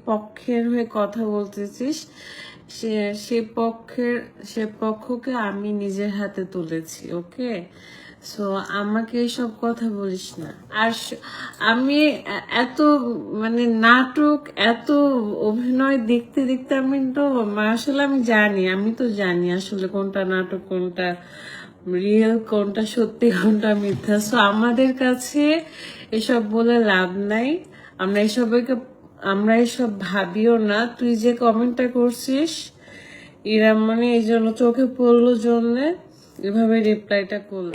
পক্ষের হয়ে কথা বলতেছিস, সে পক্ষকে আমি নিজের হাতে তুলেছি। ওকে, সো আমাকে এসব কথা বলিস না। আর আমি এত মানে নাটক, এত অভিনয় দেখতে দেখতে আমি তো আসলে আমি তো জানি আসলে কোনটা নাটক, কোনটা রিয়েল, কোনটা সত্যি, কোনটা মিথ্যা। সো আমাদের কাছে এসব বলে লাভ নাই। আমরা এসব ভাবিও না। তুই যে কমেন্টটা করছিস ইরা মানে এই জন্য চোখে পড়লো জন্য এভাবে রিপ্লাইটা করলাম।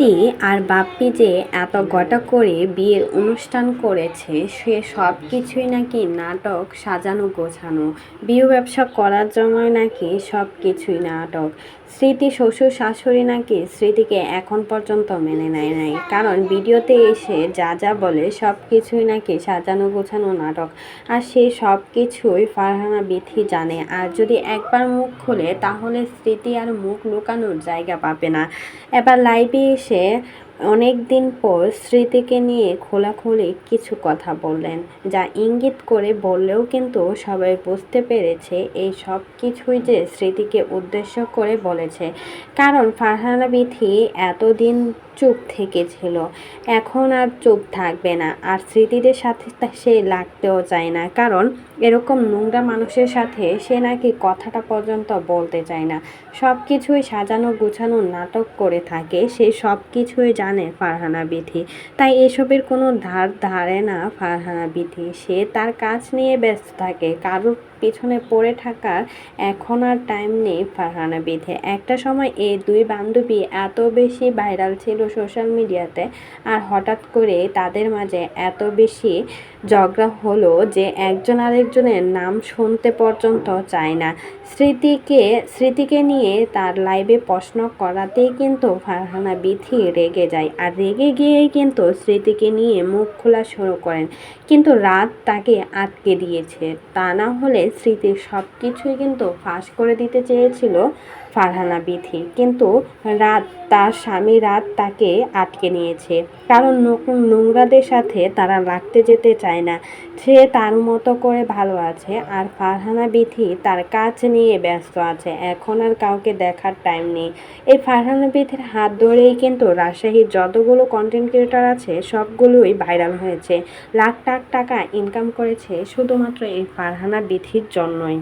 আর বাপ্পি যে এত ঘটা করে বিয়ের অনুষ্ঠান করেছে, সে সব কিছুই নাকি নাটক, সাজানো গোছানো। বিয়ে ব্যবসা করার জন্যই নাকি সব কিছুই নাটক। স্মৃতি শ্বশুর শাশুড়ি নাকি স্মৃতিকে এখন পর্যন্ত মেনে নেয় নাই, কারণ ভিডিওতে এসে যা যা বলে সব কিছুই নাকি সাজানো গোছানো নাটক। আর সে সব কিছুই ফারহানা বিথি জানে। আর যদি একবার মুখ খোলে তাহলে স্মৃতি আর মুখ লুকানোর জায়গা পাবে না। এবার লাইভে এসে অনেক দিন পর স্মৃতিকে নিয়ে খোলাখুলি কিছু কথা বললেন, যা ইঙ্গিত করে বললেও কিন্তু সবাই বুঝতে পেরেছে এই সব কিছুই যে স্মৃতিকে উদ্দেশ্য করে বলেছে। কারণ ফারহানা বিথি এতদিন চুপ থেকেছিল, এখন আর চুপ থাকবে না। আর স্মৃতিদের সাথে সে লাগতেও চায় না, কারণ এরকম নোংরা মানুষের সাথে সে নাকি কথাটা পর্যন্ত বলতে চায় না। সব কিছুই সাজানো গুছানো নাটক করে থাকে, সে সব কিছুই জানে ফারহানা বিথি। তাই এসবের কোনো ধারে না ফারহানা বিথি। সে তার কাজ নিয়ে ব্যস্ত থাকে, কারোর পিছনে পড়ে থাকার এখন আর টাইম নেই ফারহানা বিথি। একটা সময় এই দুই বান্ধবী এত বেশি ভাইরাল ছিল সোশ্যাল মিডিয়াতে, আর হঠাৎ করে তাদের মাঝে এত বেশি ঝগড়া হলো যে একজন আরেকজনের নাম শুনতে পর্যন্ত চায় না। স্মৃতিকে নিয়ে তার লাইভে প্রশ্ন করাতেই কিন্তু ফারহানা বিথি রেগে যায়, আর রেগে গিয়েই কিন্তু স্মৃতিকে নিয়ে মুখ খোলা শুরু করেন। কিন্তু রাত তাকে আটকে দিয়েছে, তা না হলে স্মৃতির সব কিছুই কিন্তু ফাঁস করে দিতে চেয়েছিল ফারহানা বিথি। কিন্তু তার স্বামী রাত তাকে আটকে নিয়েছে, কারণ নোংরাদের সাথে তারা লাগতে যেতে চায় না। সে তার মতো করে ভালো আছে, আর ফারহানা বিথি তার কাজ নিয়ে ব্যস্ত আছে, এখন আর কাউকে দেখার টাইম নেই। এই ফারহানা বিথির হাত ধরেই কিন্তু রাজশাহীর যতগুলো কন্টেন্ট ক্রিয়েটর আছে সবগুলোই ভাইরাল হয়েছে, লাখ লাখ টাকা ইনকাম করেছে শুধুমাত্র এই ফারহানা বিথির জন্যই।